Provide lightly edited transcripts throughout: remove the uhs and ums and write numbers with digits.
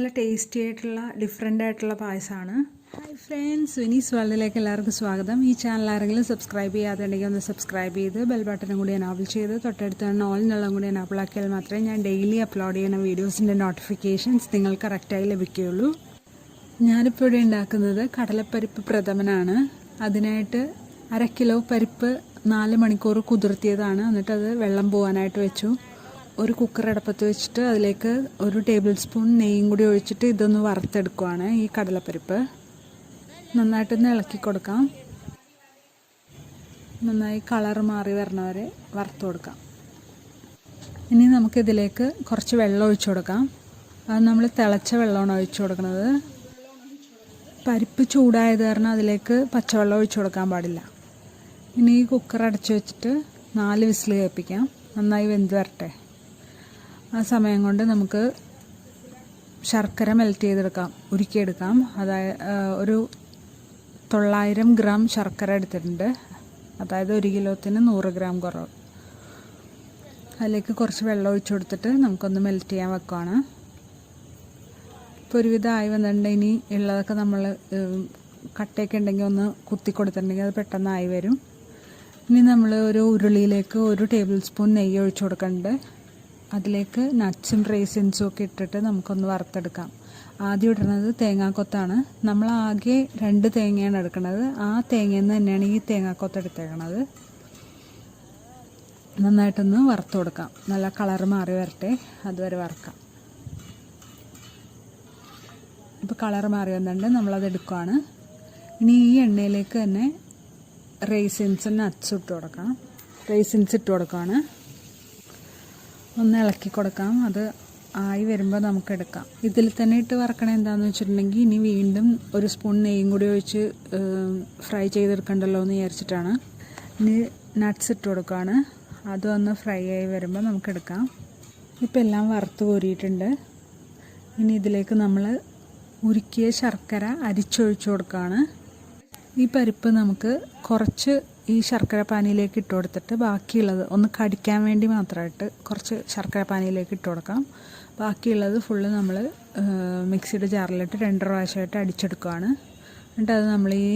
നല്ല ടേസ്റ്റി ആയിട്ടുള്ള ഡിഫറെൻ്റ് ആയിട്ടുള്ള പായസമാണ്. ഹായ് ഫ്രണ്ട്സ്, വിനീസ് വേൾഡിലേക്ക് എല്ലാവർക്കും സ്വാഗതം. ഈ ചാനൽ ആരെങ്കിലും സബ്സ്ക്രൈബ് ചെയ്യാതുണ്ടെങ്കിൽ ഒന്ന് സബ്സ്ക്രൈബ് ചെയ്ത് ബെൽ ബട്ടണും കൂടി എനാബിൾ ചെയ്ത് തൊട്ടടുത്ത് തന്നെ ഓൾ എന്നുള്ളതും കൂടി എനാബിൾ ആക്കിയാൽ മാത്രമേ ഞാൻ ഡെയിലി അപ്ലോഡ് ചെയ്യുന്ന വീഡിയോസിൻ്റെ നോട്ടിഫിക്കേഷൻസ് നിങ്ങൾക്ക് കറക്റ്റായി ലഭിക്കുകയുള്ളൂ. ഞാനിപ്പോൾ ഇവിടെ ഉണ്ടാക്കുന്നത് കടലപ്പരിപ്പ് പ്രഥമനാണ്. അതിനായിട്ട് 1/2 കിലോ പരിപ്പ് 4 മണിക്കൂർ കുതിർത്തിയതാണ്. എന്നിട്ടത് വെള്ളം പോകാനായിട്ട് വെച്ചു. ഒരു കുക്കർ അടപ്പത്ത് വെച്ചിട്ട് അതിലേക്ക് 1 ടേബിൾ സ്പൂൺ നെയ്യും കൂടി ഒഴിച്ചിട്ട് ഇതൊന്ന് വറുത്തെടുക്കുവാണ്. ഈ കടലപ്പരിപ്പ് നന്നായിട്ടൊന്ന് ഇളക്കി കൊടുക്കാം. നന്നായി കളർ മാറി വരണവരെ വറുത്ത് കൊടുക്കാം. ഇനി നമുക്കിതിലേക്ക് കുറച്ച് വെള്ളം ഒഴിച്ചു കൊടുക്കാം. അത് നമ്മൾ തിളച്ച വെള്ളമാണ് ഒഴിച്ചു കൊടുക്കുന്നത്. പരിപ്പ് ചൂടായത് കാരണം അതിലേക്ക് പച്ചവെള്ളം ഒഴിച്ചു കൊടുക്കാൻ പാടില്ല. ഇനി ഈ കുക്കർ അടച്ചു വെച്ചിട്ട് 4 വിസിൽ കേൾപ്പിക്കാം. നന്നായി വെന്ത് വരട്ടെ. ആ സമയം കൊണ്ട് നമുക്ക് ശർക്കര മെൽറ്റ് ചെയ്തെടുക്കാം, ഉരുക്കിയെടുക്കാം. അതായത് ഒരു 900 ഗ്രാം ശർക്കര എടുത്തിട്ടുണ്ട്. അതായത് 1 കിലോത്തിന് 100 ഗ്രാം കുറവ്. അതിലേക്ക് കുറച്ച് വെള്ളം ഒഴിച്ചു കൊടുത്തിട്ട് നമുക്കൊന്ന് മെൽറ്റ് ചെയ്യാൻ വെക്കുവാണ്. ഇപ്പോൾ ഒരുവിധം ആയി വന്നിട്ടുണ്ട്. ഇനി ഉള്ളതൊക്കെ നമ്മൾ കട്ടയൊക്കെ ഉണ്ടെങ്കിൽ ഒന്ന് കുത്തി കൊടുത്തിട്ടുണ്ടെങ്കിൽ അത് പെട്ടെന്ന് ആയി വരും. ഇനി നമ്മൾ ഒരു ഉരുളിയിലേക്ക് 1 ടേബിൾ സ്പൂൺ നെയ്യ് ഒഴിച്ചു കൊടുക്കുന്നുണ്ട്. അതിലേക്ക് നട്ട്സും റേസിൻസും ഒക്കെ ഇട്ടിട്ട് നമുക്കൊന്ന് വറുത്തെടുക്കാം. ആദ്യം ഇടുന്നത് തേങ്ങാക്കൊത്താണ്. നമ്മൾ ആകെ 2 തേങ്ങയാണ് എടുക്കുന്നത്. ആ തേങ്ങയിൽ നിന്ന് തന്നെയാണ് ഈ തേങ്ങാക്കൊത്ത് എടുത്തേക്കണത്. നന്നായിട്ടൊന്ന് വറുത്ത് കൊടുക്കാം. നല്ല കളർ മാറി വരട്ടെ, അതുവരെ വറുക്കാം. ഇപ്പോൾ കളർ മാറി വന്നിട്ടുണ്ട്. നമ്മളത് എടുക്കുകയാണ്. ഇനി ഈ എണ്ണയിലേക്ക് തന്നെ റേസിൻസും നട്ട്സും ഇട്ട് കൊടുക്കാം. റേസിൻസ് ഇട്ട് കൊടുക്കുകയാണ്. ഒന്ന് ഇളക്കി കൊടുക്കാം. അത് ആയി വരുമ്പോൾ നമുക്ക് എടുക്കാം. ഇതിൽ തന്നെ ഇട്ട് വറക്കണത് എന്താണെന്ന് വെച്ചിട്ടുണ്ടെങ്കിൽ ഇനി വീണ്ടും 1 സ്പൂൺ നെയ്യും കൂടി ഒഴിച്ച് ഫ്രൈ ചെയ്തെടുക്കണ്ടല്ലോ എന്ന് വിചാരിച്ചിട്ടാണ്. ഇനി നട്ട്സ് ഇട്ട് കൊടുക്കുകയാണ്. അതൊന്ന് ഫ്രൈ ആയി വരുമ്പോൾ നമുക്ക് എടുക്കാം. ഇപ്പോൾ എല്ലാം വറുത്ത് കോരിയിട്ടുണ്ട്. ഇനി ഇതിലേക്ക് നമ്മൾ ഉരുക്കിയ ശർക്കര അരിച്ചൊഴിച്ച് കൊടുക്കുകയാണ്. ഈ പരിപ്പ് നമുക്ക് കുറച്ച് ഈ ശർക്കര പാനിയിലേക്ക് ഇട്ട് കൊടുത്തിട്ട് ബാക്കിയുള്ളത് ഒന്ന് കടിക്കാൻ വേണ്ടി മാത്രമായിട്ട് കുറച്ച് ശർക്കര പാനിയിലേക്ക് ഇട്ട് കൊടുക്കാം. ബാക്കിയുള്ളത് ഫുള്ള് നമ്മൾ മിക്സിയുടെ ജാറിലിട്ട് 2 പ്രാവശ്യമായിട്ട് അടിച്ചെടുക്കുകയാണ്. എന്നിട്ട് അത് നമ്മൾ ഈ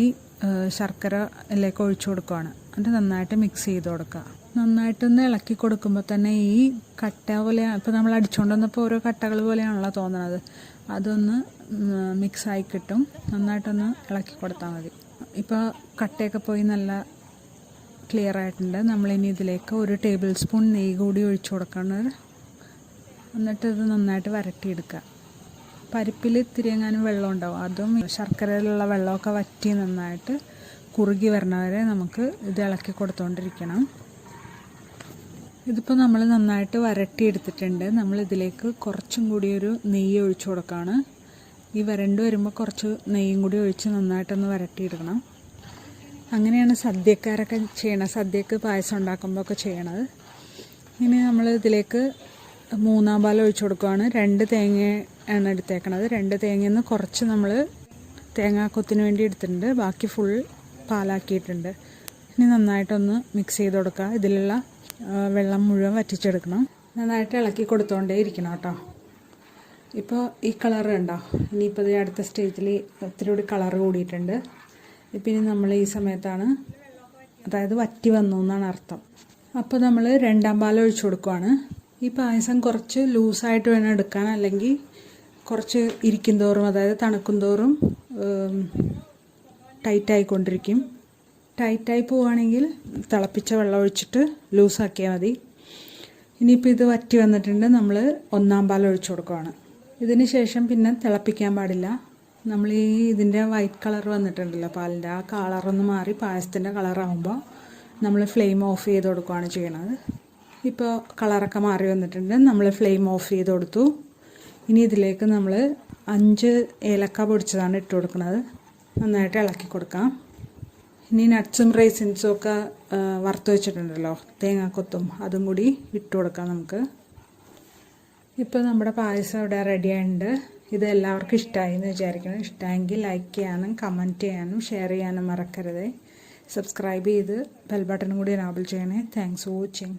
ശർക്കരയിലേക്ക് ഒഴിച്ചു കൊടുക്കുകയാണ്. എന്നിട്ട് നന്നായിട്ട് മിക്സ് ചെയ്ത് കൊടുക്കുക. നന്നായിട്ടൊന്ന് ഇളക്കി കൊടുക്കുമ്പോൾ തന്നെ ഈ കട്ട പോലെ, ഇപ്പോൾ നമ്മൾ അടിച്ചുകൊണ്ട് വന്നപ്പോൾ ഓരോ കട്ടകൾ പോലെയാണല്ലോ തോന്നുന്നത്, അതൊന്ന് മിക്സായി കിട്ടും. നന്നായിട്ടൊന്ന് ഇളക്കി കൊടുത്താൽ മതി. ഇപ്പോൾ കട്ടയൊക്കെ പോയി നല്ല ക്ലിയർ ആയിട്ടുണ്ട്. നമ്മളിനി ഇതിലേക്ക് 1 ടേബിൾ സ്പൂൺ നെയ്യ് കൂടി ഒഴിച്ചു കൊടുക്കണം. എന്നിട്ട് ഇത് നന്നായിട്ട് വരട്ടിയെടുക്കുക. പരിപ്പിൽ ഇത്തിരി എങ്ങാനും വെള്ളം ഉണ്ടാവും, അതും ശർക്കരയിലുള്ള വെള്ളമൊക്കെ വറ്റി നന്നായിട്ട് കുറുകി വരണവരെ നമുക്ക് ഇത് ഇളക്കി കൊടുത്തുകൊണ്ടിരിക്കണം. ഇതിപ്പോൾ നമ്മൾ നന്നായിട്ട് വരട്ടിയെടുത്തിട്ടുണ്ട്. നമ്മളിതിലേക്ക് കുറച്ചും കൂടി ഒരു നെയ്യ് ഒഴിച്ചു കൊടുക്കുകയാണ്. ഈ വരണ്ട് വരുമ്പോൾ കുറച്ച് നെയ്യും കൂടി ഒഴിച്ച് നന്നായിട്ടൊന്ന് വരട്ടിയെടുക്കണം. അങ്ങനെയാണ് സദ്യക്കാരൊക്കെ ചെയ്യണത്, സദ്യക്ക് പായസം ഉണ്ടാക്കുമ്പോൾ ഒക്കെ ചെയ്യണത്. ഇനി നമ്മൾ ഇതിലേക്ക് 3-ാം പാൽ ഒഴിച്ചു കൊടുക്കുകയാണ്. 2 തേങ്ങയാണ് എടുത്തേക്കണത്. 2 തേങ്ങയിൽ നിന്ന് കുറച്ച് നമ്മൾ തേങ്ങാക്കൊത്തിന് വേണ്ടി എടുത്തിട്ടുണ്ട്. ബാക്കി ഫുൾ പാലാക്കിയിട്ടുണ്ട്. ഇനി നന്നായിട്ടൊന്ന് മിക്സ് ചെയ്ത് കൊടുക്കുക. ഇതിലുള്ള വെള്ളം മുഴുവൻ വറ്റിച്ചെടുക്കണം. നന്നായിട്ട് ഇളക്കി കൊടുത്തുകൊണ്ടേ ഇരിക്കണം കേട്ടോ. ഇപ്പോൾ ഈ കളർ കണ്ടോ. ഇനിയിപ്പോൾ ഇത് അടുത്ത സ്റ്റേജിൽ ഒത്തിരി കൂടി കളർ കൂടിയിട്ടുണ്ട്. ഇപ്പം ഇനി നമ്മൾ ഈ സമയത്താണ്, അതായത് വറ്റി വന്നു എന്നാണ് അർത്ഥം. അപ്പോൾ നമ്മൾ 2-ാം പാൽ ഒഴിച്ചു കൊടുക്കുകയാണ്. ഈ പായസം കുറച്ച് ലൂസായിട്ട് വേണം എടുക്കാൻ, അല്ലെങ്കിൽ കുറച്ച് ഇരിക്കും തോറും, അതായത് തണുക്കും തോറും ടൈറ്റായിക്കൊണ്ടിരിക്കും. ടൈറ്റായി പോവുകയാണെങ്കിൽ തിളപ്പിച്ച വെള്ളം ഒഴിച്ചിട്ട് ലൂസാക്കിയാൽ മതി. ഇനിയിപ്പോൾ ഇത് വറ്റി വന്നിട്ടുണ്ട്. നമ്മൾ 1-ാം പാൽ ഒഴിച്ചു കൊടുക്കുകയാണ്. ഇതിന് ശേഷം പിന്നെ തിളപ്പിക്കാൻ പാടില്ല. നമ്മൾ ഇതിൻ്റെ വൈറ്റ് കളർ വന്നിട്ടുണ്ടല്ലോ പാലിൻ്റെ, ആ കളറൊന്ന് മാറി പായസത്തിൻ്റെ കളറാകുമ്പോൾ നമ്മൾ ഫ്ലെയിം ഓഫ് ചെയ്ത് കൊടുക്കുകയാണ് ചെയ്യണത്. ഇപ്പോൾ കളറൊക്കെ മാറി വന്നിട്ടുണ്ട്. നമ്മൾ ഫ്ലെയിം ഓഫ് ചെയ്ത് കൊടുത്തു. ഇനി ഇതിലേക്ക് നമ്മൾ 5 ഏലക്ക പൊടിച്ചതാണ് ഇട്ട് കൊടുക്കുന്നത്. നന്നായിട്ട് ഇളക്കി കൊടുക്കാം. ഇനി നട്ട്സും റൈസിൻസും ഒക്കെ വറുത്ത് വെച്ചിട്ടുണ്ടല്ലോ, തേങ്ങാക്കൊത്തും, അതും കൂടി ഇട്ട് കൊടുക്കാം നമുക്ക്. ഇപ്പോൾ നമ്മുടെ പായസം ഇവിടെ റെഡി ആയിട്ടുണ്ട്. ഇത് എല്ലാവർക്കും ഇഷ്ടമായി എന്ന് വിചാരിക്കണം. ഇഷ്ടമായെങ്കിൽ ലൈക്ക് ചെയ്യാനും കമൻറ്റ് ചെയ്യാനും ഷെയർ ചെയ്യാനും മറക്കരുത്. സബ്സ്ക്രൈബ് ചെയ്ത് ബെൽ ബട്ടൺ കൂടി എനാബിൾ ചെയ്യണേ. Thanks for watching.